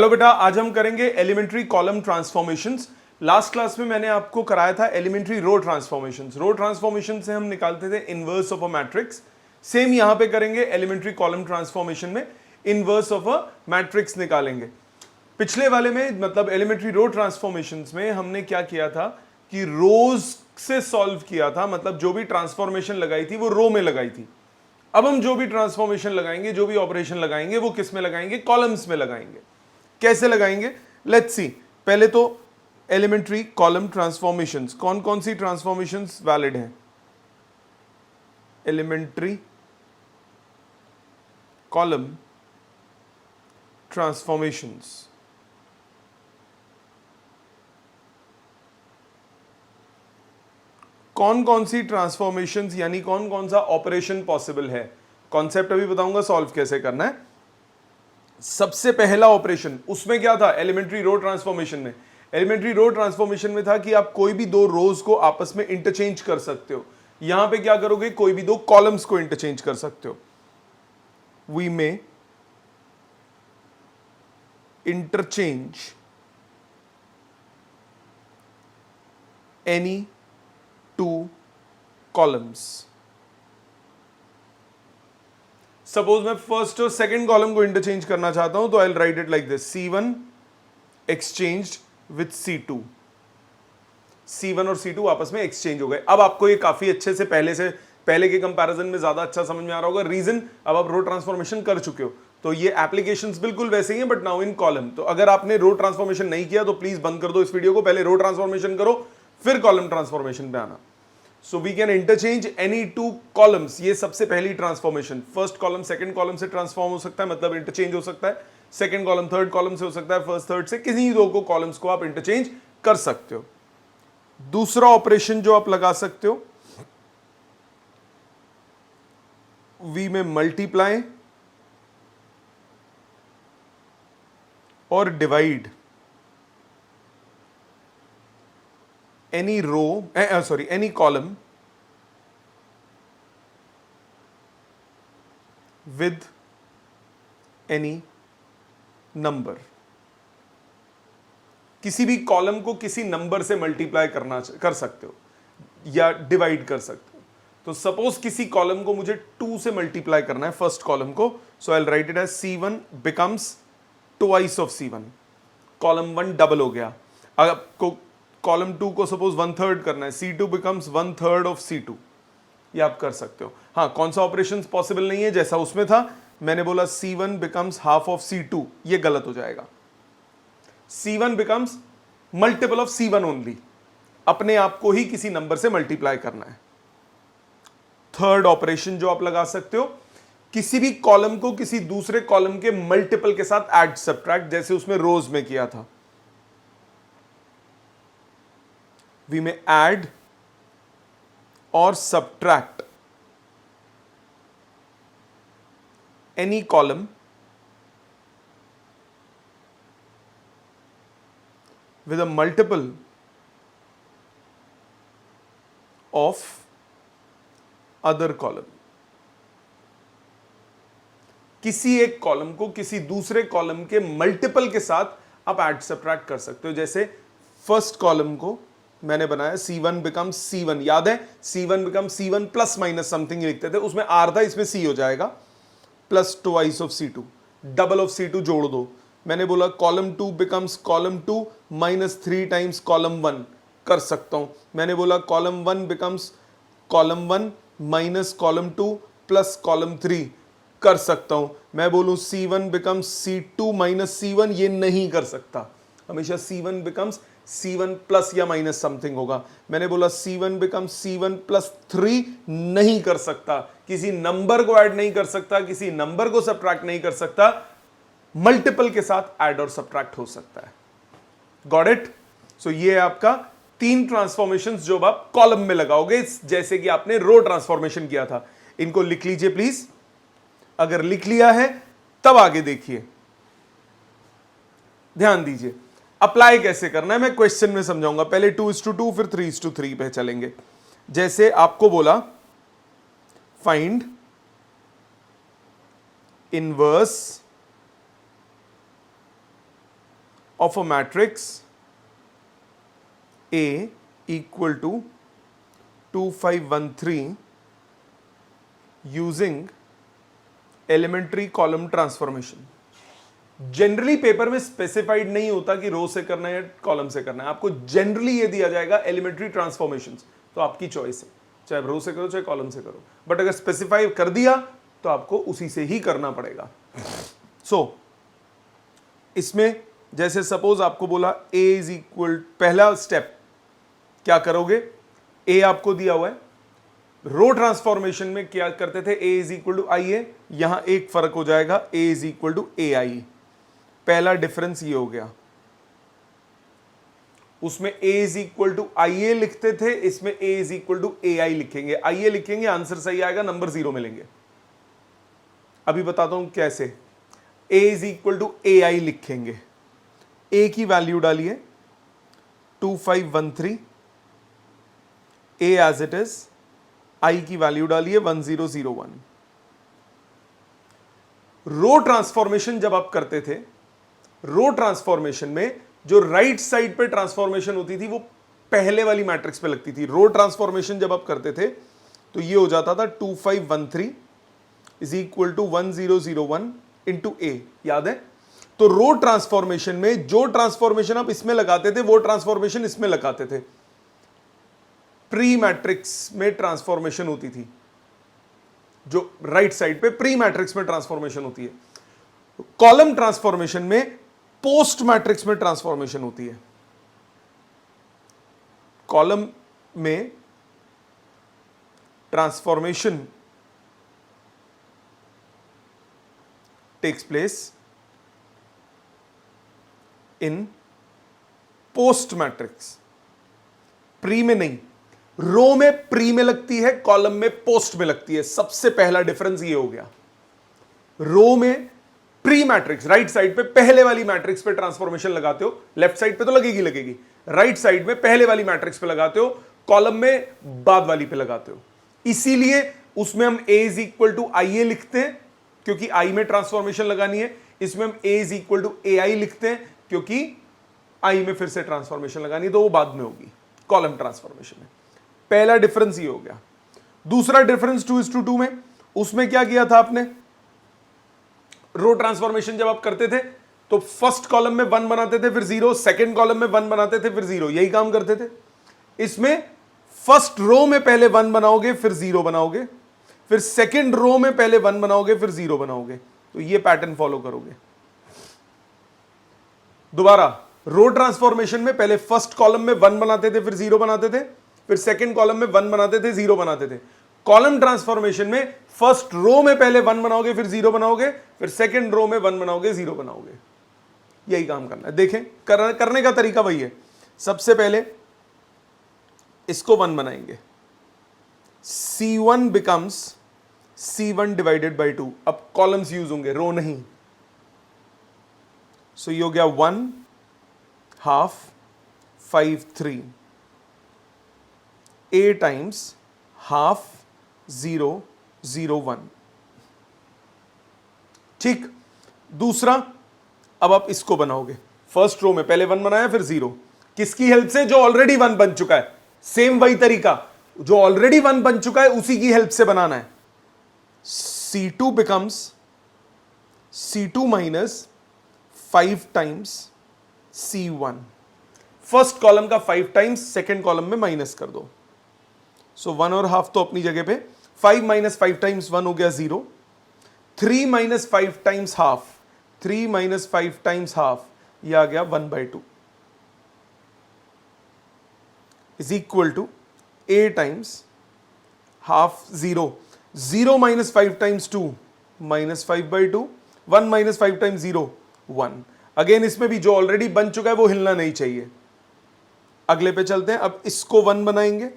Hello बेटा, आज हम करेंगे elementary column transformations. Last class में मैंने आपको कराया था elementary row transformations. Row transformation से हम निकालते थे inverse of a matrix. Same यहां पे करेंगे एलिमेंट्री कॉलम ट्रांसफॉर्मेशन में, इनवर्स ऑफ अ मैट्रिक्स निकालेंगे। पिछले वाले में मतलब एलिमेंट्री रो ट्रांसफॉर्मेशंस में हमने क्या किया था कि रोज से सॉल्व किया था, मतलब जो भी ट्रांसफॉर्मेशन लगाई थी वो रो में लगाई थी। अब हम जो भी ट्रांसफॉर्मेशन लगाएंगे, जो भी ऑपरेशन लगाएंगे, वो किस में लगाएंगे? कॉलम्स में लगाएंगे। कैसे लगाएंगे? Let's see. पहले तो एलिमेंट्री कॉलम ट्रांसफॉर्मेशंस, कौन कौन सी ट्रांसफॉर्मेशंस वैलिड हैं? एलिमेंट्री कॉलम ट्रांसफॉर्मेशंस, कौन कौन सी ट्रांसफॉर्मेशंस यानी कौन कौन सा ऑपरेशन पॉसिबल है। कॉन्सेप्ट अभी बताऊंगा, सॉल्व कैसे करना है। सबसे पहला ऑपरेशन उसमें क्या था? एलिमेंट्री रो ट्रांसफॉर्मेशन में, एलिमेंट्री रो ट्रांसफॉर्मेशन में था कि आप कोई भी दो रोज को आपस में इंटरचेंज कर सकते हो। यहां पे क्या करोगे? कोई भी दो कॉलम्स को इंटरचेंज कर सकते हो। We may interchange any two columns. Suppose मैं फर्स्ट और सेकंड कॉलम को इंटरचेंज करना चाहता हूं तो I will write it like this, C1 exchanged with C2। C1 और C2 आपस में एक्सचेंज हो गए। अब आपको ये काफी अच्छे से पहले के कंपैरिजन में ज्यादा अच्छा समझ में आ रहा होगा। रीजन, अब आप रो ट्रांसफॉर्मेशन कर चुके हो, तो ये एप्लीकेशंस बिल्कुल वैसे ही हैं बट नाउ इन कॉलम। तो अगर आपने रो ट्रांसफॉर्मेशन नहीं किया तो प्लीज बंद कर दो इस वीडियो को, पहले रो ट्रांसफॉर्मेशन करो फिर कॉलम ट्रांसफॉर्मेशन पे आना। So we can interchange any two columns. ये सबसे पहली transformation, first column second column से ट्रांसफॉर्म हो सकता है, मतलब इंटरचेंज हो सकता है। सेकंड कॉलम थर्ड कॉलम से हो सकता है, फर्स्ट थर्ड से, किसी दो को कॉलम्स को आप इंटरचेंज कर सकते हो। दूसरा ऑपरेशन जो आप लगा सकते हो, वी में मल्टीप्लाई और divide any row sorry any column with any number. किसी भी कॉलम को किसी नंबर से मल्टीप्लाई कर सकते हो या डिवाइड कर सकते हो। तो सपोज किसी कॉलम को मुझे 2 से मल्टीप्लाई करना है, फर्स्ट कॉलम को, so I will write it as C1 becomes twice of C1। Column 1 double हो गया। अगर आपको कॉलम 2 को सपोज 1/3 करना है, C2 बिकम्स 1/3 ऑफ C2। ये आप कर सकते हो। हाँ, कौन सा ऑपरेशन पॉसिबल नहीं है? जैसा उसमें था, मैंने बोला C1 becomes half of C2, ये गलत हो जाएगा। C1 becomes multiple of C1 only, अपने आप को ही किसी नंबर से मल्टीप्लाई करना है। थर्ड ऑपरेशन जो आप लगा सकते हो, किसी भी कॉलम को किसी दूसरे कॉलम के मल्टीपल के साथ ऐड सब्ट्रैक्ट, जैसे उसमें रोज में किया था। वी में ऐड और subtract any column with a multiple of other column। किसी एक कॉलम को किसी दूसरे कॉलम के मल्टीपल के साथ आप ऐड सब्ट्रैक्ट कर सकते हो। जैसे फर्स्ट कॉलम को मैंने बनाया C1 बिकम C1, याद है C1 become C1 plus minus something लिखते थे, उसमें R था, इसमें C हो जाएगा, plus twice of C2, double of C2 जोड़ दो। मैंने बोला column 2 becomes column 2 minus 3 times column 1, कर सकता हूं। मैंने बोला column 1 becomes column 1 minus column 2 plus column 3, कर सकता हूं। मैं बोलूं C1 becomes C2 minus C1, ये नहीं कर सकता। हमेशा C1 बिकम्स C1 प्लस या माइनस समथिंग होगा। मैंने बोला C1 बिकम्स C1 प्लस 3, नहीं कर सकता। किसी नंबर को ऐड नहीं कर सकता, किसी नंबर को सब्ट्रैक्ट नहीं कर सकता, मल्टीपल के साथ ऐड और सब्ट्रैक्ट हो सकता है। Got it? सो ये आपका 3 ट्रांसफॉर्मेशंस जो आप कॉलम में लगाओगे, जैसे कि आपने रो ट्रांसफॉर्मेशन किया था। इनको लिख लीजिए प्लीज। अगर लिख लिया है तब आगे देखिए, ध्यान दीजिए। अप्लाई कैसे करना है मैं क्वेश्चन में समझाऊंगा। पहले 2:2 फिर 3:3 पे चलेंगे। जैसे आपको बोला find inverse of a matrix A equal to 2513 using elementary column transformation. Generally paper में स्पेसिफाइड नहीं होता कि रो से करना है या कॉलम से करना है, आपको जनरली ये दिया जाएगा एलिमेंट्री ट्रांसफॉर्मेशंस, तो आपकी चॉइस है, चाहे रो से करो चाहे कॉलम से करो, बट अगर स्पेसिफाई कर दिया तो आपको उसी से ही करना पड़ेगा. सो इसमें जैसे सपोज आपको बोला a इज इक्वल, पहला स्टेप क्या करोगे, a आपको दिया हुआ है, रो ट्रांसफॉर्मेशन में क्या करते थे, a इज इक्वल टू आई ए, यहां एक फर्क हो जाएगा, a is equal to A आई. पहला डिफरेंस ये हो गया, उसमें a इज इक्वल टू आई ए लिखते थे, इसमें a is equal to A I लिखेंगे, आई ए लिखेंगे, आंसर सही आएगा, नंबर 0 मिलेंगे. अभी बताता हूं कैसे. a is equal to A I लिखेंगे, a की वैल्यू डालिए 2513, a as it is, i की वैल्यू डालिए 1001. रो ट्रांसफॉर्मेशन जब आप करते थे, रो ट्रांसफॉर्मेशन में जो राइट साइड पे ट्रांसफॉर्मेशन होती थी वो पहले वाली मैट्रिक्स पे लगती थी. रो ट्रांसफॉर्मेशन जब आप करते थे तो ये हो जाता था 2513 इज इक्वल टू 1001 इंटू ए, याद है. तो रो ट्रांसफॉर्मेशन में जो ट्रांसफॉर्मेशन आप इसमें लगाते थे वो ट्रांसफॉर्मेशन इसमें लगाते थे. प्री मैट्रिक्स में ट्रांसफॉर्मेशन होती थी, जो राइट साइड पे प्री मैट्रिक्स में ट्रांसफॉर्मेशन होती है. कॉलम ट्रांसफॉर्मेशन में पोस्ट मैट्रिक्स में ट्रांसफॉर्मेशन होती है. कॉलम में transformation takes place in post matrix, pre में नहीं. रो में प्री में लगती है, कॉलम में पोस्ट में लगती है. सबसे पहला डिफरेंस ये हो गया. रो में प्री मैट्रिक्स, राइट साइड पे पहले वाली मैट्रिक्स पे ट्रांसफॉर्मेशन लगाते हो, लेफ्ट साइड पे तो लगेगी, राइट साइड में पहले वाली मैट्रिक्स पे लगाते हो, कॉलम में बाद वाली पे लगाते हो. इसीलिए उसमें हम a इज इक्वल टू आई ए लिखते हैं क्योंकि i में ट्रांसफॉर्मेशन लगानी है. इसमें हम a is equal to A आई लिखते हैं क्योंकि i में फिर से ट्रांसफॉर्मेशन लगानी है, तो वो बाद में होगी कॉलम ट्रांसफॉर्मेशन में. पहला डिफरेंस ये हो गया. दूसरा डिफरेंस 2:2 में, उसमें क्या किया था आपने, रो ट्रांसफॉर्मेशन जब आप करते थे तो फर्स्ट कॉलम में 1 बनाते थे फिर 0, सेकंड कॉलम में 1 बनाते थे फिर 0, यही काम करते थे. इसमें फर्स्ट रो में पहले 1 बनाओगे फिर 0 बनाओगे, फिर सेकंड रो में पहले 1 बनाओगे फिर 0 बनाओगे. तो ये पैटर्न फॉलो करोगे. दोबारा रो ट्रांसफॉर्मेशन में पहले फर्स्ट कॉलम में 1 बनाते थे फिर 0 बनाते थे, फिर सेकंड कॉलम में 1 बनाते थे 0 बनाते थे. कॉलम ट्रांसफॉर्मेशन में फर्स्ट रो में पहले 1 बनाओगे फिर 0 बनाओगे, फिर सेकंड रो में 1 बनाओगे 0 बनाओगे. यही काम करना है. देखें करने का तरीका वही है. सबसे पहले इसको 1 बनाएंगे, C1 becomes C1 divided by 2. अब कॉलम्स यूज होंगे, रो नहीं. सो ये हो गया 1 हाफ 5 3, a टाइम्स हाफ 0 0 1. ठीक. दूसरा, अब आप इसको बनाओगे, फर्स्ट रो में पहले 1 बनाया फिर 0, किसकी हेल्प से, जो ऑलरेडी 1 बन चुका है. सेम वही तरीका, जो ऑलरेडी 1 बन चुका है उसी की हेल्प से बनाना है. C2 becomes C2 minus 5 times C1. First column का 5 टाइम्स सेकेंड कॉलम में माइनस कर दो. सो 1 और हाफ तो अपनी जगह पे, 5 माइनस 5 टाइम्स 1 हो गया 0, 3 minus 5 times half, 3 minus 5 times half, ये आ गया 1/2 is equal to a times half 0, 0 minus 5 times 2 minus 5/2, 1 minus 5 times 0 1. Again इसमें भी जो ऑलरेडी बन चुका है वो हिलना नहीं चाहिए. अगले पे चलते हैं. अब इसको 1 बनाएंगे,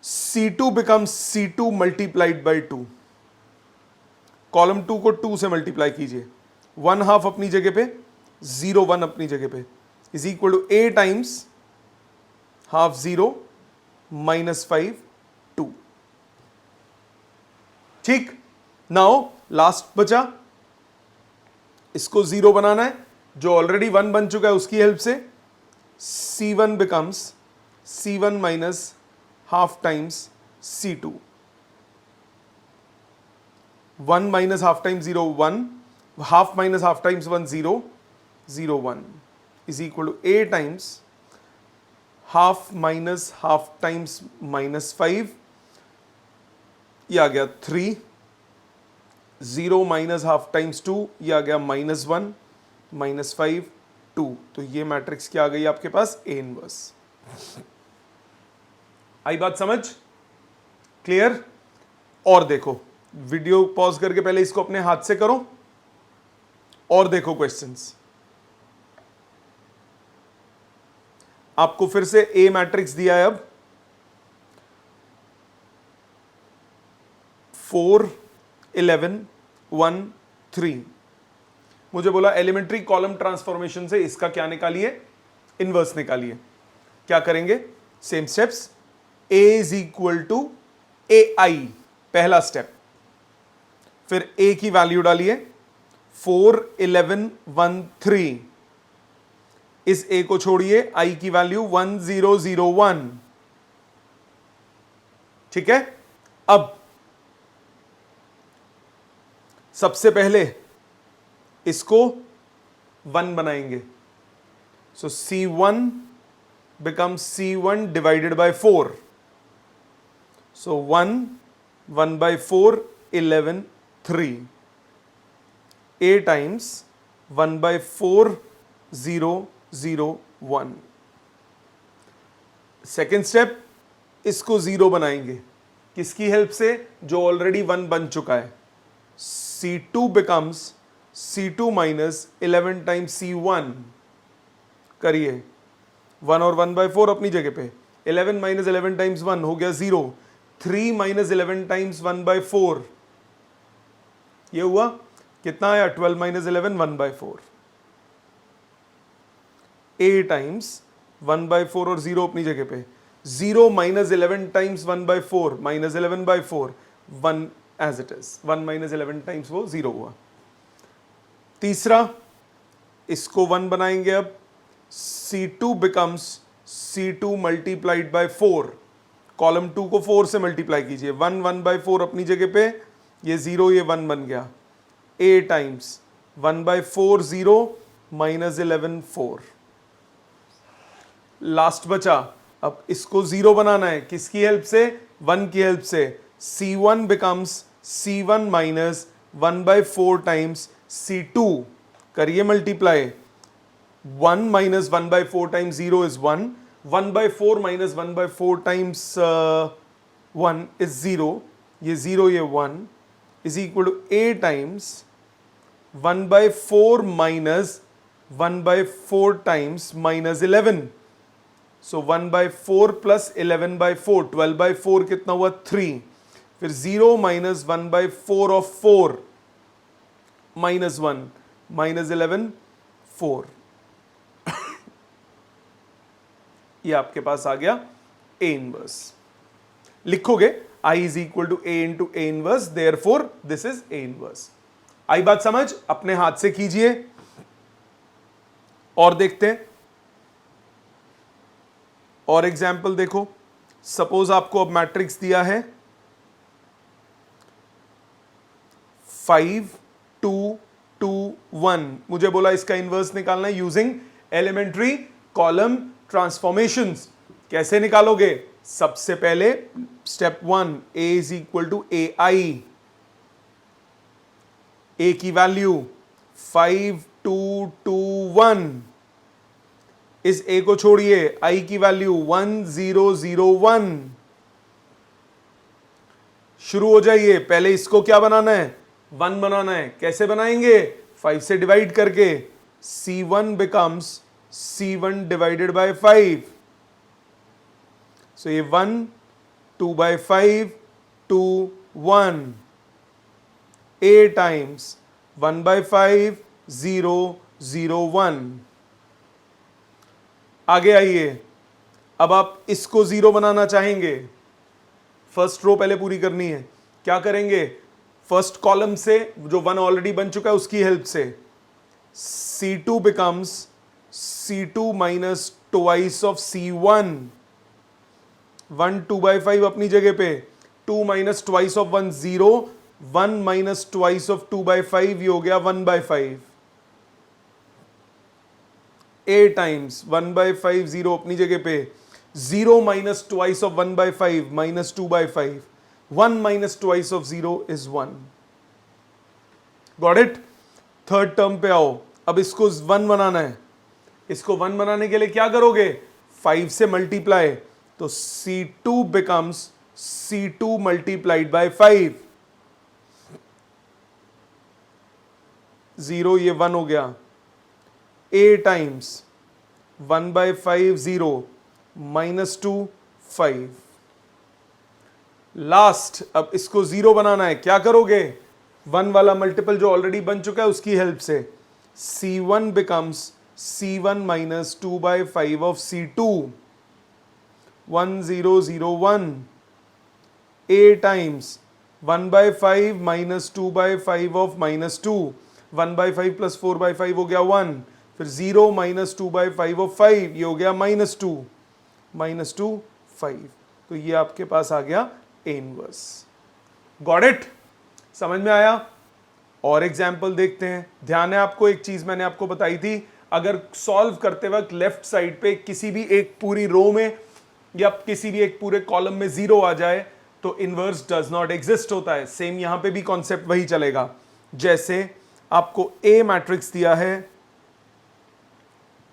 C2 becomes C2 multiplied by 2. Column 2 को 2 से मल्टीप्लाई कीजिए, 1 हाफ अपनी जगह पे, 0 1 अपनी जगह पे, is equal to a times half 0 minus 5 2. ठीक. नाउ लास्ट बचा, इसको 0 बनाना है. जो ऑलरेडी 1 बन चुका है उसकी हेल्प से C1 becomes C1 minus half times C2. 1 minus half times 0, 1. Half minus half times 1, 0. 0, 1 is equal to A times half minus half times minus 5. ये आ गया 3. 0 minus half times 2, ये आ गया -1 -5 2. तो ये मैट्रिक्स क्या आ गई आपके पास? A inverse. आई बात समझ? क्लियर? और देखो, वीडियो पॉज करके पहले इसको अपने हाथ से करो और देखो क्वेश्चंस. आपको फिर से ए मैट्रिक्स दिया है अब 4 11 1 3. मुझे बोला एलिमेंट्री कॉलम ट्रांसफॉर्मेशन से इसका क्या निकालिए? इनवर्स निकालिए. क्या करेंगे? Same steps. A is equal to AI, पहला स्टेप. फिर A की वैल्यू डालिए 4 11 1 3. इस A को छोड़िए, I की वैल्यू 1 0 0 1. ठीक है. अब सबसे पहले इसको 1 बनाएंगे. सो C1 becomes C1 divided by 4. So 1 1 by 4 11 3. A times 1 by 4 0 0 1. Second step, इसको 0 बनाएंगे. किसकी हेल्प से? जो ऑलरेडी 1 बन चुका है. C2 becomes C2 minus 11 times C1. करिए. 1 और 1 by 4 अपनी जगह पे. 11 minus 11 times 1 हो गया 0. 3 minus 11 times 1 by 4. ये हुआ कितना आया? 12 minus 11 1 by 4. A times 1 by 4 और 0 अपनी जगह पे. 0 minus 11 times 1 by 4 minus 11 by 4. 1 as it is. 1 minus 11 times वो 0 हुआ. तीसरा, इसको 1 बनाएंगे अब. C2 becomes C2 multiplied by 4. Column 2 को 4 से मल्टीप्लाई कीजिए. 1 1 by 4 अपनी जगह पे. ये 0 ये 1 बन गया. A times 1 by 4 0 minus 11 4. Last बचा. अब इसको 0 बनाना है. किसकी हेल्प से? 1 की हेल्प से. C1 becomes C1 minus 1 by 4 times C2. करिए multiply. 1 minus 1 by 4 times 0 is 1. 1 by 4 minus 1 by 4 times 1 is 0. ये 0 ये 1 is equal to A times 1 by 4 minus 1 by 4 times minus 11. So 1 by 4 plus 11 by 4. 12 by 4 कितना हुआ? 3. फिर 0 minus 1 by 4 of 4 minus 1 minus 11 4. ये आपके पास आ गया A inverse. लिखोगे I is equal to A into A inverse, therefore this is A inverse. आई बात समझ? अपने हाथ से कीजिए और देखते हैं. और एग्जाम्पल देखो. सपोज आपको अब मैट्रिक्स दिया है 5 2 2 1. मुझे बोला इसका इनवर्स निकालना है यूजिंग एलिमेंट्री कॉलम ट्रांसफॉर्मेशंस. कैसे निकालोगे? सबसे पहले step 1, A is equal to AI. A की वैल्यू 5 2 2 1. इस A को छोड़िए. I की वैल्यू 1 0 0 1. शुरू हो जाइए. पहले इसको क्या बनाना है? 1 बनाना है. कैसे बनाएंगे? 5 से डिवाइड करके. C1 becomes C1 divided by 5. So ये 1 2 by 5 2 1. A times 1 by 5 0 0 1. आगे आइए. अब आप इसको 0 बनाना चाहेंगे. फर्स्ट रो पहले पूरी करनी है. क्या करेंगे? फर्स्ट कॉलम से जो 1 ऑलरेडी बन चुका है उसकी हेल्प से C2 becomes C2 minus twice of C1. 1 2 by 5 अपनी जगह पे, 2 minus twice of 1 0, 1 minus twice of 2 by 5 ये हो गया 1 by 5. A times 1 by 5 0 अपनी जगह पे, 0 minus twice of 1 by 5 minus 2 by 5, 1 minus twice of 0 is 1. Got it? Third term पे आओ, अब इसको 1 बनाना है. इसको 1 बनाने के लिए क्या करोगे? 5 से मल्टीप्लाई, तो C2 becomes C2 multiplied by 5. 0 ये 1 हो गया. A times 1 by 5 0 minus 2 5. Last, अब इसको 0 बनाना है, क्या करोगे? 1 वाला मल्टीपल जो ऑलरेडी बन चुका है उसकी हेल्प से, C1 becomes C1 minus 2 by 5 of C2. 1 0 0 1. A times 1 by 5 minus 2 by 5 of minus 2. 1 by 5 plus 4 by 5 हो गया 1. फिर 0 minus 2 by 5 of 5, ये हो गया minus 2. minus 2 5. तो ये आपके पास आ गया A इनवर्स. Got it? समझ में आया? और एग्जाम्पल देखते हैं. ध्यान है आपको, एक चीज मैंने आपको बताई थी, अगर सॉल्व करते वक्त लेफ्ट साइड पे किसी भी एक पूरी रो में या किसी भी एक पूरे कॉलम में 0 आ जाए तो इनवर्स डज नॉट एग्जिस्ट होता है. सेम यहां पे भी कॉन्सेप्ट वही चलेगा. जैसे आपको A मैट्रिक्स दिया है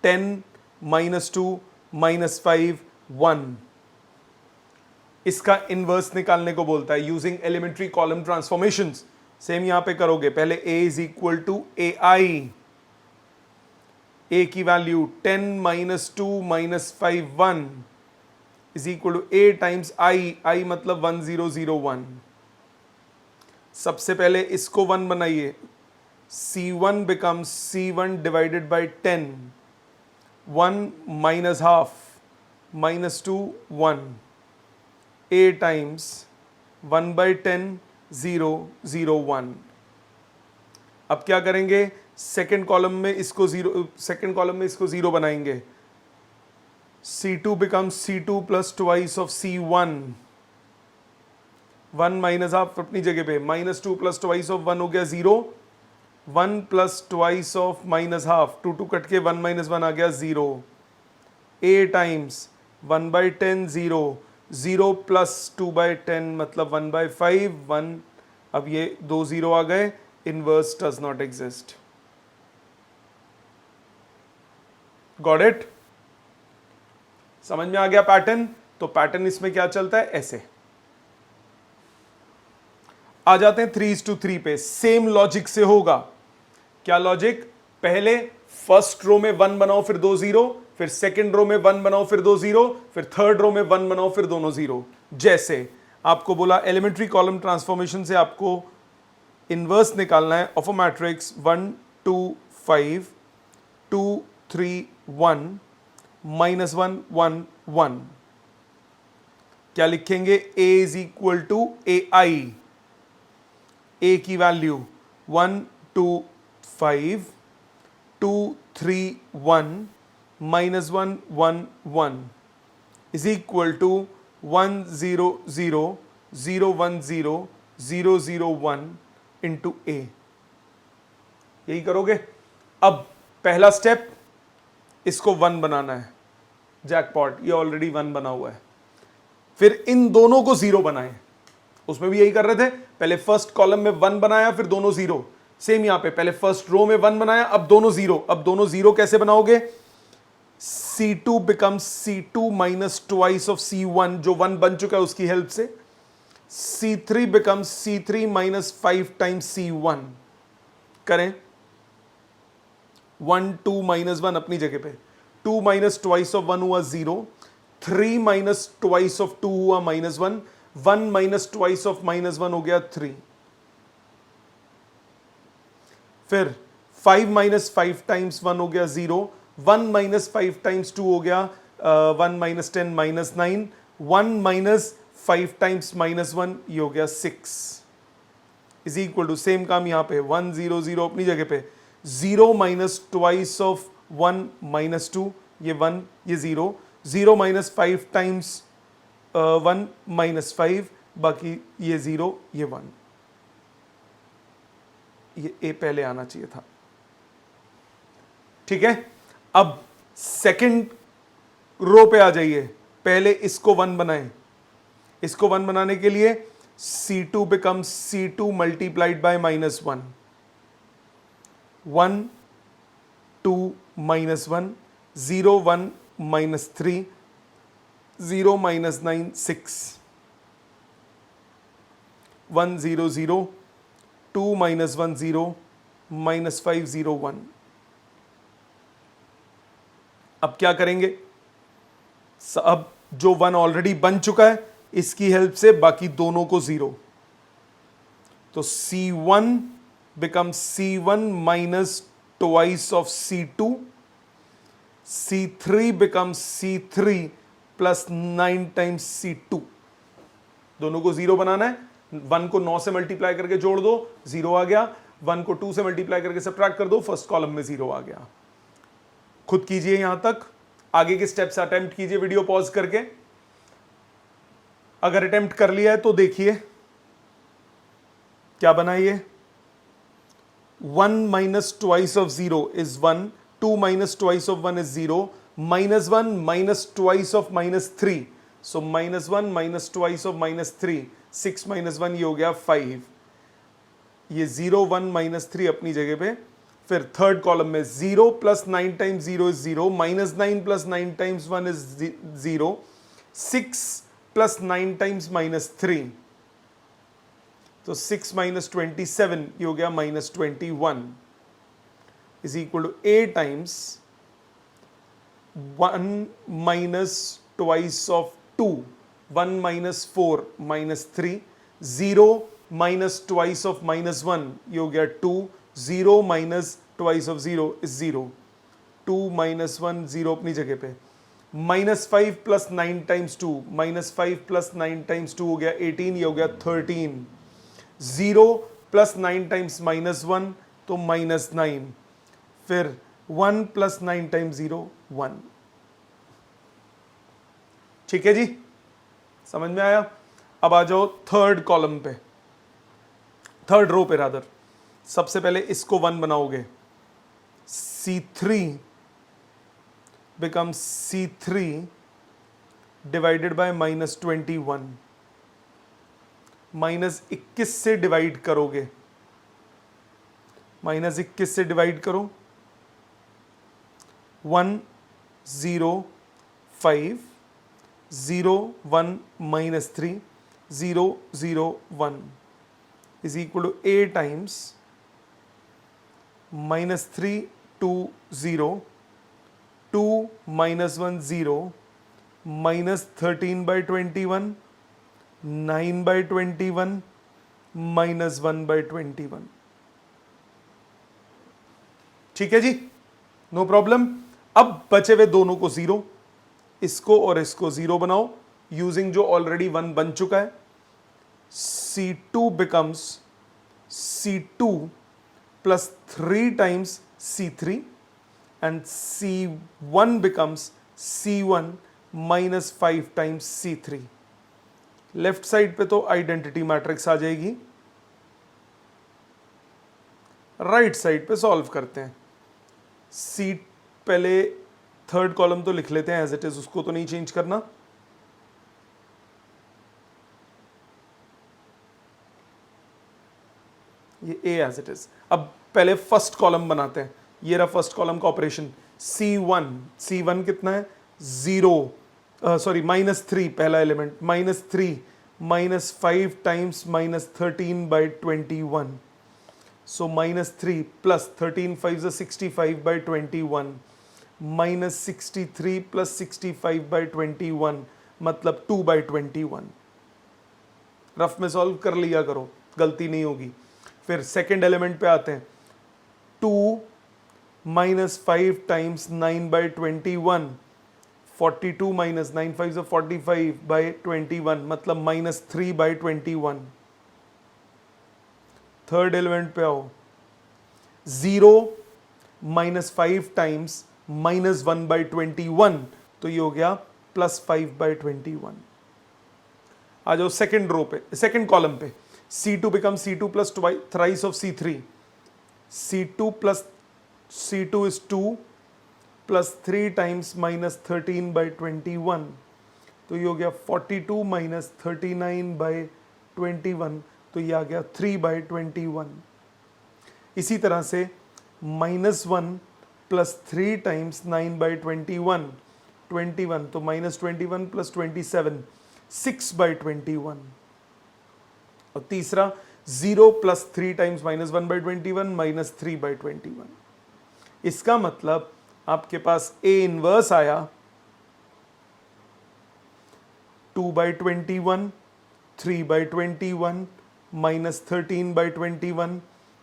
10 -2 -5 1, इसका इनवर्स निकालने को बोलता है using elementary column transformations. Same यहां पे करोगे. पहले A is equal to AI. A की value 10 -2 -5 1 is equal to A times I मतलब 1 0 0 1. सबसे पहले इसको 1 बनाइए. C1 becomes C1 divided by 10. 1 minus half minus 2 1. A times 1 by 10 0 0 1. अब क्या करेंगे? सेकेंड कॉलम में इसको 0 बनाएंगे. C2 becomes C2 plus twice of C1. 1 minus half अपनी जगह पे, minus 2 plus twice of 1 हो गया 0. 1 plus twice of minus half, 2 2 cut के 1 minus 1 आ गया 0. A times 1 by 10 0, 0 plus 2 by 10 मतलब 1 by 5 1. अब ये 2 0 आ गए. Inverse does not exist. Got it? समझ में आ गया पैटर्न? तो पैटर्न इसमें क्या चलता है? ऐसे आ जाते हैं 3:3 पे. सेम लॉजिक से होगा. क्या लॉजिक? पहले फर्स्ट रो में 1 बनाओ फिर 2 0, फिर सेकंड रो में 1 बनाओ फिर 2 0, फिर थर्ड रो में 1 बनाओ फिर दोनों 0. जैसे आपको बोला एलिमेंट्री कॉलम ट्रांसफॉर्मेशन से आपको इनवर्स निकालना है ऑफ अ मैट्रिक्स 1 2 5 2 3 1 -1 1 1. क्या लिखेंगे? A is equal to AI. A की value 1 2 5 2 3 1 -1 1 1 is equal to 1 0 0 0 1 0 0 0 1 into A. यही करोगे. अब पहला स्टेप, इसको 1 बनाना है. जैकपॉट, ये ऑलरेडी 1 बना हुआ है. फिर इन दोनों को 0 बनाए. उसमें भी यही कर रहे थे. पहले फर्स्ट कॉलम में 1 बनाया फिर दोनों 0. सेम यहां पे पहले फर्स्ट रो में 1 बनाया, अब दोनों 0. अब दोनों 0 कैसे बनाओगे? C2 becomes C2 minus twice of C1 जो 1 बन चुका है उसकी हेल्प से. C3 becomes C3 minus 5 times C1. करें. 1 2 minus 1 अपनी जगह पे. 2 minus twice of 1 हुआ 0. 3 minus twice of 2 हुआ -1. 1 minus twice of -1 हो गया 3. फिर 5 minus 5 times 1 हो गया 0. 1 minus 5 times 2 हो गया 1 minus 10 minus 9. 1 minus 5 times -1 ये हो गया 6 इज इक्वल टू, सेम काम यहां पे 1 0 0 अपनी जगह पे. 0 माइनस ट्वाइस ऑफ 1 माइनस 2, ये 1, ये 0, 0 माइनस 5 टाइम्स 1 माइनस 5, बाकी ये 0, ये 1। ये ए पहले आना चाहिए था। ठीक है, अब सेकंड रो पे आ जाइए। पहले इसको 1 बनाएं। इसको 1 बनाने के लिए C2 becomes C2 multiplied by minus 1, 1 2 minus 1, 0 1 minus 3, 0 minus 9 6, 1 0 0, 2 minus 1 0, minus 5 0 1। अब क्या करेंगे? अब जो 1 ऑलरेडी बन चुका है, इसकी हेल्प से बाकी दोनों को 0। तो C1 becomes C1 minus twice of C2, C3 becomes C3 plus 9 times C2। दोनों को 0 बनाना है। 1 को 9 से मल्टीप्लाई करके जोड़ दो, 0 आ गया। 1 को 2 से मल्टीप्लाई करके सब्ट्रैक्ट कर दो, फर्स्ट कॉलम में 0 आ गया। खुद कीजिए यहां तक, आगे के स्टेप्स अटेम्प्ट कीजिए वीडियो पॉज करके। अगर अटेम्प्ट कर लिया है तो देखिए क्या बनाइए। 1 minus twice of 0 is 1, 2 minus twice of 1 is 0, minus 1 minus twice of minus 3, so minus 1 minus twice of minus 3, 6 minus 1 ये हो गया 5। ये 0 1 माइनस 3 अपनी जगह पे। फिर थर्ड कॉलम में 0 plus 9 times 0 is 0, minus 9 plus 9 times 1 is 0, 6 plus 9 times minus 3, तो 6 माइनस 27 ये हो गया minus 21 is equal to A times 1 minus twice of 2, 1 minus 4 minus 3, 0 minus twice of minus 1 ये हो गया 2, 0 minus twice of 0 is 0, 2 minus 1 0 अपनी जगह पे, minus 5 plus 9 times 2, minus 5 plus 9 times 2 हो गया 18, ये हो गया 13, 0 प्लस 9 टाइम्स माइनस 1 तो माइनस 9, फिर 1 प्लस 9 टाइम्स 0 1। ठीक है जी, समझ में आया? अब आ जाओ थर्ड कॉलम पे, थर्ड रो पे रादर। सबसे पहले इसको 1 बनाओगे, C3 becomes C3 divided by minus 21, minus 21 से डिवाइड करोगे, माइनस 21 से डिवाइड करो, 1 0 5 0 1 minus 3 0 0 1 is equal to A times minus 3 2 0, 2 minus 1 0, minus 13 by 21, 9 by 21, minus 1 by 21। ठीक है जी, नो प्रॉब्लम। अब बचे हुए दोनों को 0, इसको और इसको 0 बनाओ यूजिंग जो ऑलरेडी 1 बन चुका है। C2 becomes C2 plus 3 times C3 and C1 becomes C1 minus 5 times C3। Left side पे तो आइडेंटिटी मैट्रिक्स आ जाएगी, राइट साइड पे सॉल्व करते हैं। सी पहले थर्ड कॉलम तो लिख लेते हैं एज इट इज, उसको तो नहीं चेंज करना। ये ए एज इट इज। अब पहले फर्स्ट कॉलम बनाते हैं। ये रहा फर्स्ट कॉलम का ऑपरेशन। C1 कितना है? 0 सॉरी -3 पहला element, -3 -5 times -13 by 21, so -3 plus 13 5 65 by 21, -63 plus 65 by 21 मतलब 2 बाई 21। रफ में सॉल्व कर लिया करो, गलती नहीं होगी। फिर सेकेंड एलिमेंट पे आते हैं। 2 -5 टाइम्स 9 बाई 21, 42 माइनस 9 5 45 बाई 21 मतलब -3 बाई 21। थर्ड एलिमेंट पे आओ। 0 -5 टाइम्स -1/21, तो ये हो गया +5/21। आ जाओ सेकंड रो पे, सेकंड कॉलम पे। C2 becomes C2 plus thrice of C3. C2 plus C2 is 2 plus 3 times -13/21, तो ये हो गया 42 minus 39/21, तो ये आ गया 3/21। इसी तरह से -1 plus 3 times 9/21, 21, तो -21 plus 27, 6/21। और तीसरा 0 plus 3 times -1/21, -3/21। इसका मतलब आपके पास A इनवर्स आया 2/21, 3/21, -13/21,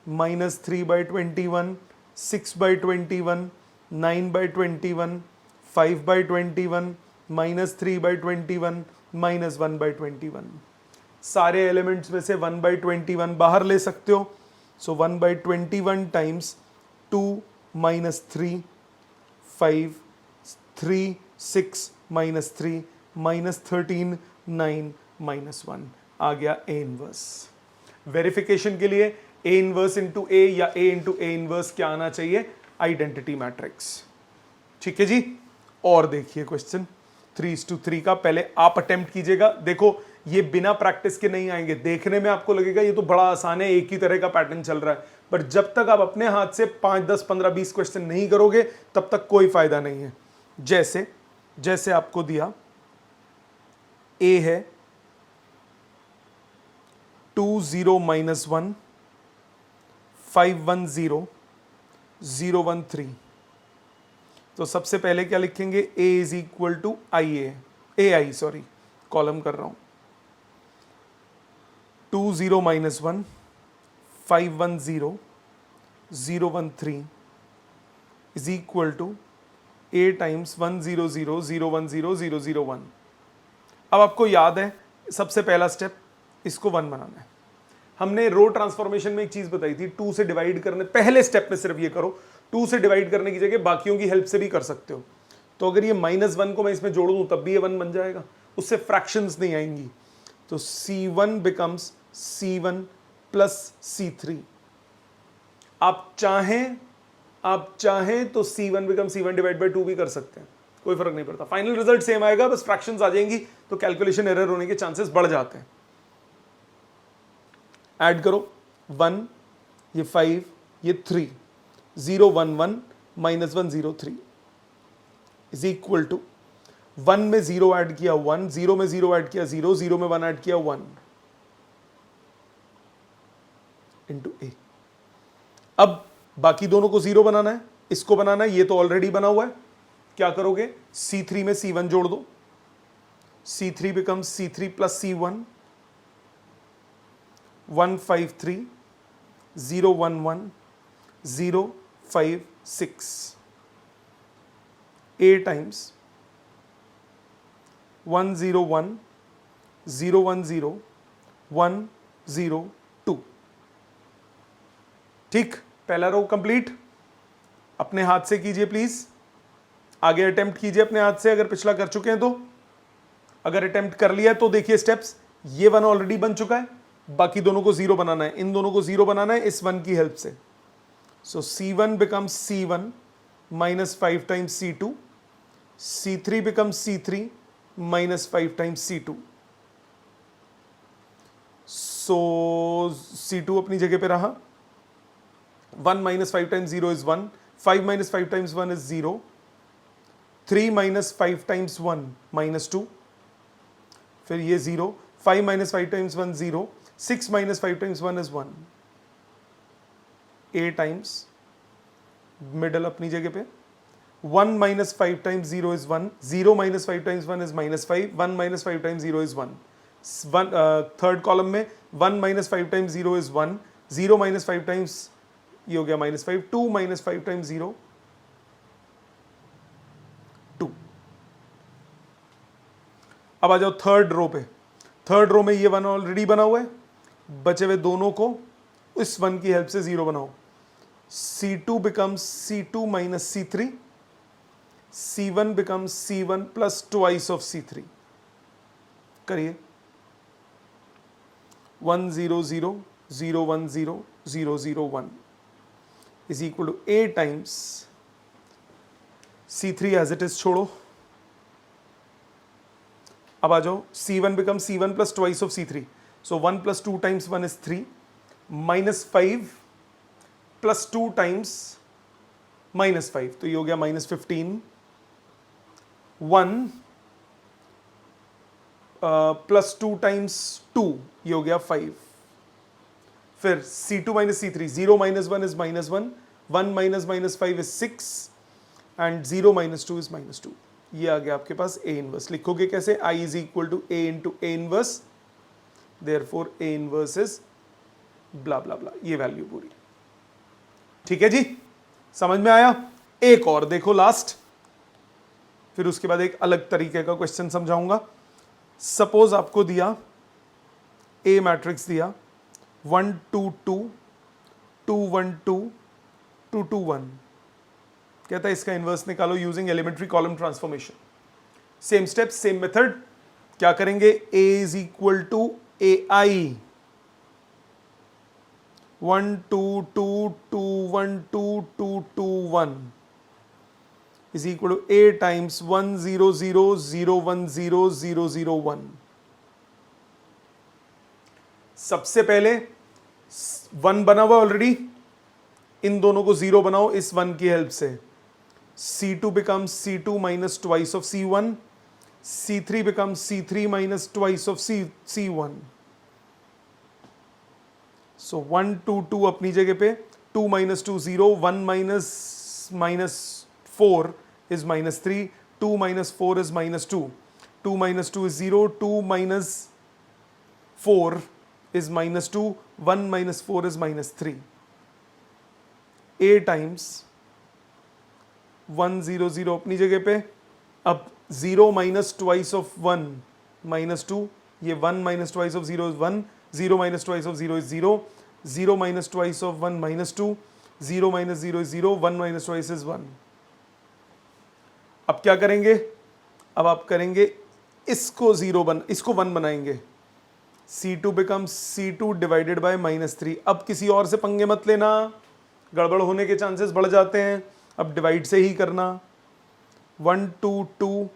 -3/21, 6/21, 9/21, 5/21, -3/21, -1/21। सारे एलिमेंट्स में से 1/21 बाहर ले सकते हो, सो 1/21 टाइम्स 2 -3 5 3 6 -3 -13 9 -1 आ गया A इनवर्स। वेरिफिकेशन के लिए A इनवर्स इंटू A या A इंटू A इनवर्स क्या आना चाहिए? Identity matrix. ठीक है जी। और देखिए क्वेश्चन 3:3 का, पहले आप अटेम्प्ट कीजिएगा। देखो ये बिना प्रैक्टिस के नहीं आएंगे, देखने में आपको लगेगा ये तो बड़ा आसान है, एक ही तरह का पैटर्न चल रहा है, पर जब तक आप अपने हाथ से 5 10 15 20 क्वेश्चन नहीं करोगे तब तक कोई फायदा नहीं है। जैसे जैसे आपको दिया A है 2 0 -1 5 1 0 0 1 3, तो सबसे पहले क्या लिखेंगे? A is equal to AI, sorry column कर रहा हूं। 2 0 -1 5 1 0 0 1 3 is equal to A times 1 0 0 0 1 0 0 0 1। अब आपको याद है सबसे पहला स्टेप, इसको 1 बनाना है। हमने रो ट्रांसफॉर्मेशन में एक चीज बताई थी, 2 से डिवाइड करने, पहले स्टेप में सिर्फ ये करो, 2 से डिवाइड करने की जगह बाकियों की हेल्प से भी कर सकते हो। तो अगर ये -1 को मैं इसमें जोड़ दूं तब भी ये 1 बन जाएगा, उससे फ्रैक्शंस नहीं आएंगी। तो C1 becomes C1 plus C3। आप चाहें तो C1 become C1 divide by 2 भी कर सकते हैं, कोई फर्क नहीं पड़ता, फाइनल रिजल्ट सेम आएगा, बस फ्रैक्शंस आ जाएंगी तो कैलकुलेशन एरर होने के चांसेस बढ़ जाते हैं। ऐड करो 1, ये 5, ये 3, 0 1 1 -1 0 3 इज इक्वल टू 1 में 0 ऐड किया 1, 0 में 0 ऐड किया 0, 0 में 1 ऐड किया 1 इंटू A। अब बाकी दोनों को 0 बनाना है, इसको बनाना है, ये तो ऑलरेडी बना हुआ है। क्या करोगे? C3 में C1 जोड़ दो, C3 becomes C3 plus C1, 1 5 3 0 1 1 0 5 6, A times 1 0 1 0 1 0 1 0 2। ठीक, पहला रो कंप्लीट। अपने हाथ से कीजिए प्लीज, आगे अटेम्प्ट कीजिए अपने हाथ से अगर पिछला कर चुके हैं तो। अगर अटेम्प्ट कर लिया तो देखिए स्टेप्स, ये 1 ऑलरेडी बन चुका है, बाकी दोनों को 0 बनाना है, इन दोनों को 0 बनाना है इस 1 की हेल्प से। सो C1 becomes C1 -5 times C2, C3 becomes C3 -5 times C2। सो C2 अपनी जगह पे रहा, 1 -5 times 0 is 1, 5 -5 times 1 is 0, 3 -5 times 1 -2, फिर ये 0, 5 -5 times 1 0, 6 -5 times 1 is 1, A times middle अपनी जगह पे, 1 -5 times 0 is 1, 0 -5 times 1 is -5, 1 -5 times 0 is 1, third column में 1 -5 टाइम्स 0 इज 1, 0 -5 टाइम्स ये हो गया -5, 2 -5 टाइम्स 0 2। अब आ जाओ थर्ड रो पे। थर्ड रो में ये 1 ऑलरेडी बना हुआ है, बचे हुए दोनों को इस 1 की हेल्प से 0 बनाओ। C2 becomes C2 minus C3, C1 becomes C1 plus twice of C3. करिए 1 0 0 0 1 0 0 0 1 is equal to A times C3 as it is छोड़ो, अब आ जाओ C1 becomes C1 plus twice of C3, so 1 plus 2 times 1 is 3, minus 5 plus 2 times minus 5, तो ये हो गया minus 15, 1 plus 2 times 2, ये हो गया 5, फिर C2 minus C3, 0 minus 1 is minus 1, 1 minus minus 5 is 6 and 0 minus 2 is minus 2, ये आ गया आपके पास A इनवर्स। लिखोगे कैसे? I is equal to A into A inverse, therefore A inverse is blah blah blah, ये वैल्यू पूरी। ठीक है जी, समझ में आया? एक और देखो लास्ट, फिर उसके बाद एक अलग तरीके का क्वेश्चन समझाऊंगा। सपोज आपको दिया ए मैट्रिक्स दिया 1 2 2 2 1 2 2 2 1, कहता है इसका इनवर्स निकालो using elementary column transformation. Same step same method, क्या करेंगे? A is equal to A I 1 2 2 2 1 2 2 2 1 is equal to A times 1 0 0 0 1 0 0 0 1। सबसे पहले 1 बना हुआ ऑलरेडी, इन दोनों को 0 बनाओ इस 1 की हेल्प से। C2 becomes C2 minus twice of C1, C3 becomes C3 minus twice of C1। So 1 2 2 अपनी जगह पे, 2 minus 2 0, 1 minus 4 is minus 3, 2 minus 4 is minus 2, 2 minus 2 is 0, 2 minus 4 is minus 2, 1 minus 4 is minus 3। A times 1 0 0 अपनी जगह पे, अब 0 minus twice of 1 minus 2, ये 1 minus twice of 0 is 1, 0 minus twice of 0 is 0, 0 minus twice of 1 minus 2, 0 minus 0 is 0, 1 minus twice is 1। अब क्या करेंगे? अब आप करेंगे इसको 1 बनाएंगे। C2 becomes C2 divided by -3। अब किसी और से पंगे मत लेना, गड़बड़ होने के चांसेस बढ़ जाते हैं, अब डिवाइड से ही करना। 1 2 2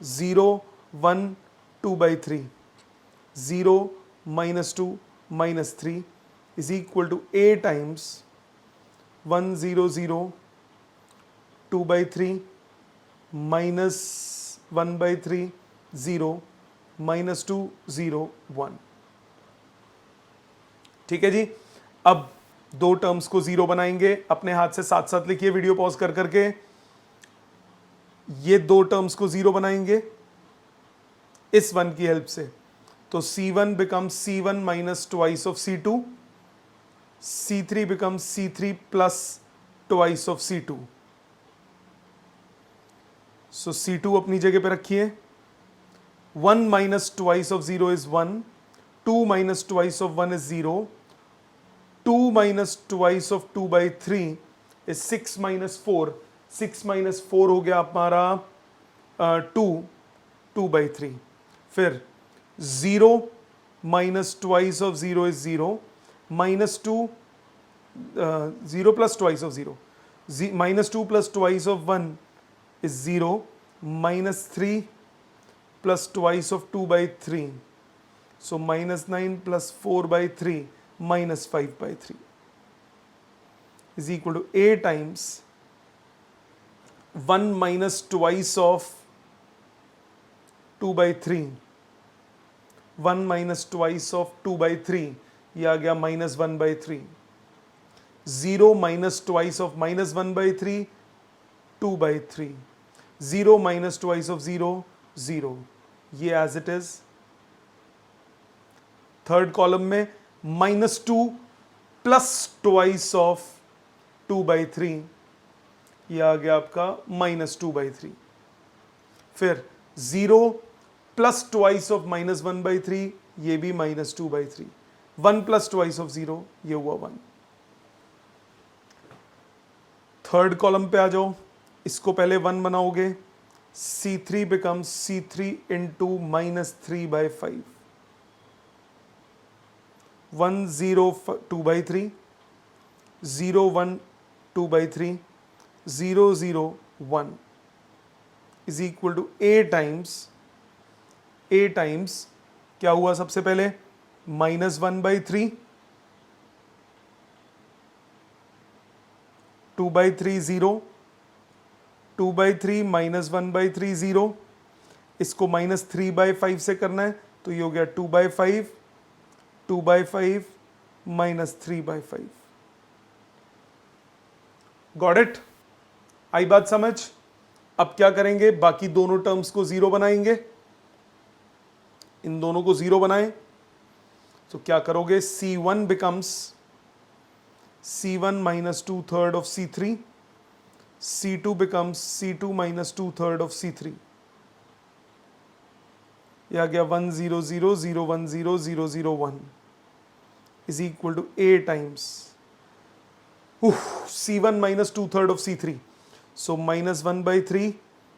0 1 2 by 3, 0 minus 2 minus 3 is equal to A times 1 0 0 2 by 3 minus 1 by 3 0 minus 2 0 1। ठीक है जी, अब दो टर्म्स को 0 बनाएंगे, अपने हाथ से साथ साथ लिखिए वीडियो पॉज कर करके। ये दो टर्म्स को 0 बनाएंगे इस 1 की हेल्प से, तो C1 becomes C1 minus twice of C2, C3 becomes C3 plus twice of C2। So C2 अपनी जगह पे रखिए, 1 minus twice of 0 is 1, 2 minus twice of 1 is 0, 2 minus twice of 2 by 3 is 6 minus 4, 6 minus 4 हो गया हमारा 2 by 3। फिर 0 minus twice of 0 is 0, minus 2 0 plus twice of 0, minus 2 plus twice of 1 is 0, minus 3 plus twice of 2 by 3, so minus 9 plus 4 by 3 minus 5 by 3 is equal to A times 1 minus twice of 2 by 3, 1 minus twice of 2 by 3, ये आ गया minus 1 by 3, 0 minus twice of minus 1 by 3, 2 by 3, 0 minus twice of 0, 0, ये as it is। Third column में -2 plus twice of 2 by 3, ये आ गया आपका -2 by 3। फिर 0 प्लस ट्वाइस ऑफ -1 by 3, ये भी -2 by 3, 1 प्लस ट्वाइस ऑफ 0, ये हुआ 1। थर्ड कॉलम पे आ जाओ, इसको पहले 1 बनाओगे, C3 becomes C3 into -3/5, 1 0 2/3, 0 1 2/3, 0 0 1 is equal to a times क्या हुआ सबसे पहले -1/3, 2/3 0, 2/3 -1/3 0, इसको -3/5 से करना है तो ये हो गया 2/5, 2/5 -3/5। Got it? आई बात समझ? अब क्या करेंगे, बाकी दोनों टर्म्स को 0 बनाएंगे, इन दोनों को 0 बनाएं तो क्या करोगे, C1 becomes C1 minus 2/3 of C3, C2 becomes C2 minus 2/3 of C3, यह आ गया 1 0 0 0 1 0 0 0 1 is equal to a times C1 minus 2/3 of C3, so -1/3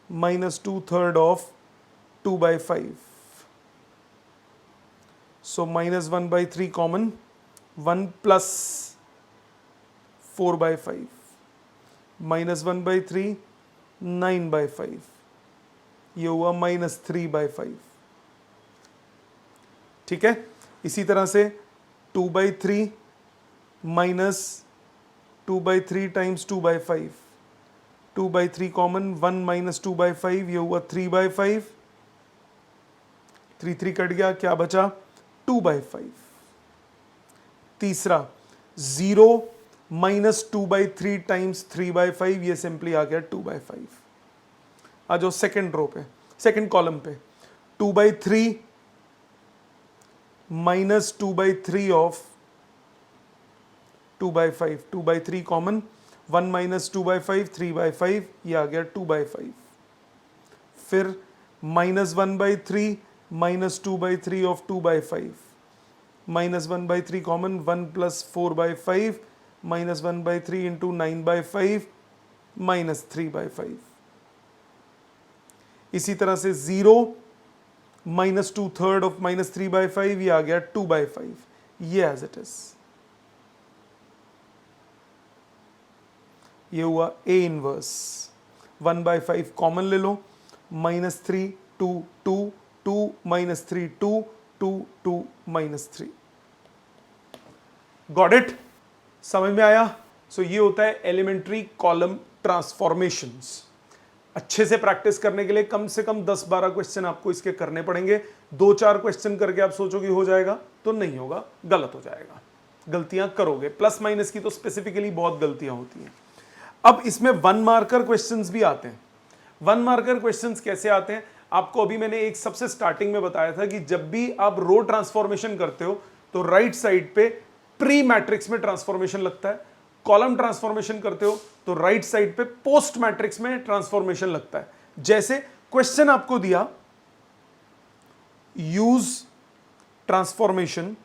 minus 2/3 of 2/5, so -1/3 common, 1 plus 4/5, -1/3 9/5, ये हुआ -3/5। ठीक है, इसी तरह से 2/3 माइनस 2/3 टाइम्स 2/5, 2/3 कॉमन, 1 माइनस 2/5, ये हुआ 3/5, 3 3 कट गया, क्या बचा 2/5। तीसरा 0 माइनस 2/3 टाइम्स 3/5, ये सिंपली आ गया 2/5। आ जाओ सेकेंड रो पे, सेकेंड कॉलम पे, 2/3 माइनस 2/3 ऑफ 2/5, 2/3 कॉमन, 1 माइनस 2/5 3/5, ये आ गया 2/5। फिर -1/3 minus 2/3 of 2/5, -1/3 common, 1 plus 4/5 -1/3 into 9/5 -3/5। इसी तरह से 0 माइनस 2/3 ऑफ -3/5, ये आ गया 2/5, ये एज इट इज। ये हुआ A इनवर्स, 1/5 कॉमन ले लो, -3 2 2 2 -3 2 2 2 -3। Got it? समझ में आया? सो ये होता है एलिमेंट्री कॉलम ट्रांसफॉर्मेशंस। अच्छे से प्रैक्टिस करने के लिए कम से कम 10-12 क्वेश्चन आपको इसके करने पड़ेंगे। 2-4 क्वेश्चन करके आप सोचोगे हो जाएगा, तो नहीं होगा, गलत हो जाएगा, गलतियां करोगे। प्लस माइनस की तो स्पेसिफिकली बहुत गलतियां होती हैं। अब इसमें 1 मार्कर क्वेश्चंस भी आते हैं। 1 मार्कर क्वेश्चंस कैसे आते हैं? आपको अभी मैंने एक सबसे स्टार्टिंग में बताया था कि जब भी आप रो ट्रांसफॉर्मेशन करते हो तो राइट साइड पे प्री मैट्रिक्स में ट्रांसफॉर्मेशन लगता है, कॉलम ट्रांसफॉर्मेशन करते हो तो राइट साइड पे पोस्ट मैट्रिक्स में ट्रांसफॉर्मेशन लगता है। जैसे क्वेश्चन आपको दिया, use transformation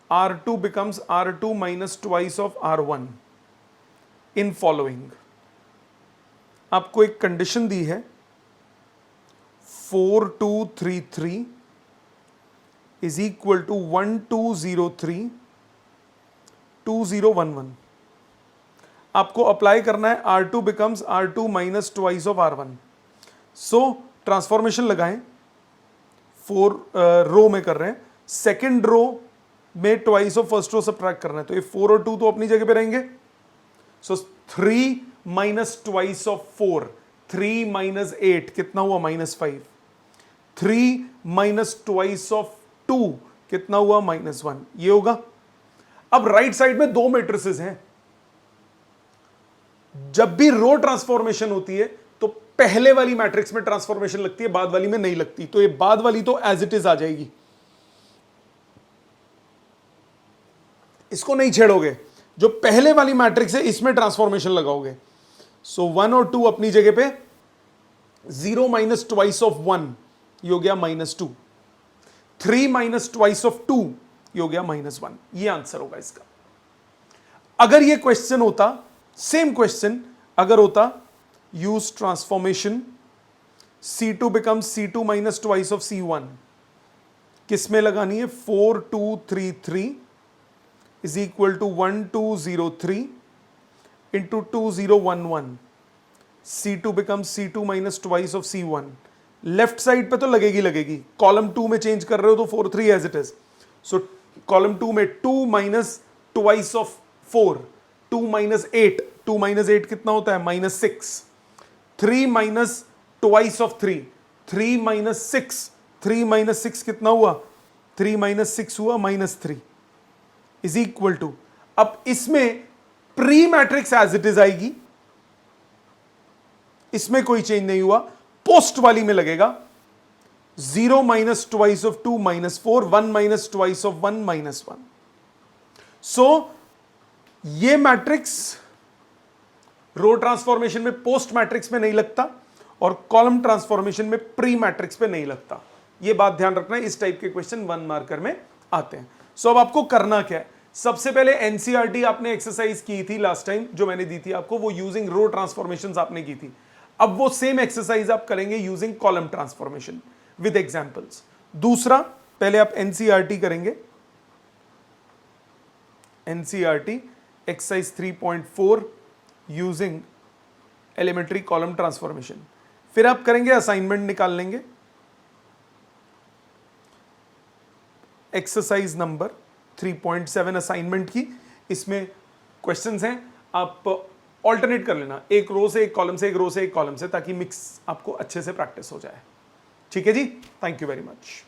R2 becomes R2 minus twice of R1 in following। आपको एक कंडीशन दी है 4233 is equal to 1203 2011। आपको अप्लाई करना है R2 becomes R2 minus twice of R1। So transformation लगाएं, 4 रो में कर रहे हैं, सेकेंड रो में twice of first row subtract करना है, तो ये 4 और 2 तो अपनी जगह पे रहेंगे। सो 3 माइनस ट्वाइस ऑफ 4, 3 माइनस 8 कितना हुआ -5, 3 माइनस ट्वाइस ऑफ 2 कितना हुआ -1, ये होगा। अब राइट साइड में 2 मैट्रिसेस हैं। जब भी रो ट्रांसफॉर्मेशन होती है तो पहले वाली मैट्रिक्स में ट्रांसफॉर्मेशन लगती है, बाद वाली में नहीं लगती, तो ये बाद वाली तो एज इट इज आ जाएगी, इसको नहीं छेड़ोगे। जो पहले वाली मैट्रिक्स है इसमें ट्रांसफॉर्मेशन लगाओगे। सो 1 और 2 अपनी जगह पे, 0 माइनस ट्वाइस ऑफ 1 ये हो गया -2, 3 माइनस ट्वाइस ऑफ 2 ये हो गया -1, ये आंसर होगा इसका। अगर ये क्वेश्चन होता, सेम क्वेश्चन अगर होता, use transformation C2 becomes C2 minus twice of C1, किस में लगानी है? 4233 is equal to 1203 into 2011. C2 becomes C2 minus twice of C1. Left side पे तो लगेगी, कॉलम 2 में चेंज कर रहे हो तो 43 as it is. So column 2 में 2 minus twice of 4, 2 minus 8, 2 minus 8 कितना होता है? -6. 3 minus twice of 3, 3 minus 6, 3 minus 6 कितना हुआ? 3 माइनस 6 हुआ -3 इज इक्वल टू, अब इसमें pre matrix as it is आएगी, इसमें कोई चेंज नहीं हुआ. पोस्ट वाली में लगेगा 0 minus twice of 2 -4, 1 minus twice of 1 -1. सो ये मैट्रिक्स रो ट्रांसफॉर्मेशन में पोस्ट मैट्रिक्स में नहीं लगता और कॉलम ट्रांसफॉर्मेशन में प्री मैट्रिक्स पे नहीं लगता. ये बात ध्यान रखना है, इस टाइप के क्वेश्चन 1 मार्कर में आते हैं. सो अब आपको करना क्या है? सबसे पहले एनसीईआरटी आपने एक्सरसाइज की थी लास्ट टाइम, जो मैंने दी थी आपको, वो यूजिंग रो ट्रांसफॉर्मेशंस आपने की थी. अब वो सेम एक्सरसाइज आप करेंगे using column transformation with examples. दूसरा, पहले आप एनसीईआरटी करेंगे, NCERT exercise 3.4 using elementary column transformation. फिर आप करेंगे असाइनमेंट, निकाल लेंगे एक्सरसाइज नंबर 3.7 असाइनमेंट की. इसमें क्वेश्चंस हैं, आप ऑल्टरनेट कर लेना, एक रो से एक कॉलम से, एक रो से एक कॉलम से, ताकि मिक्स आपको अच्छे से प्रैक्टिस हो जाए. ठीक है जी, थैंक यू वेरी मच.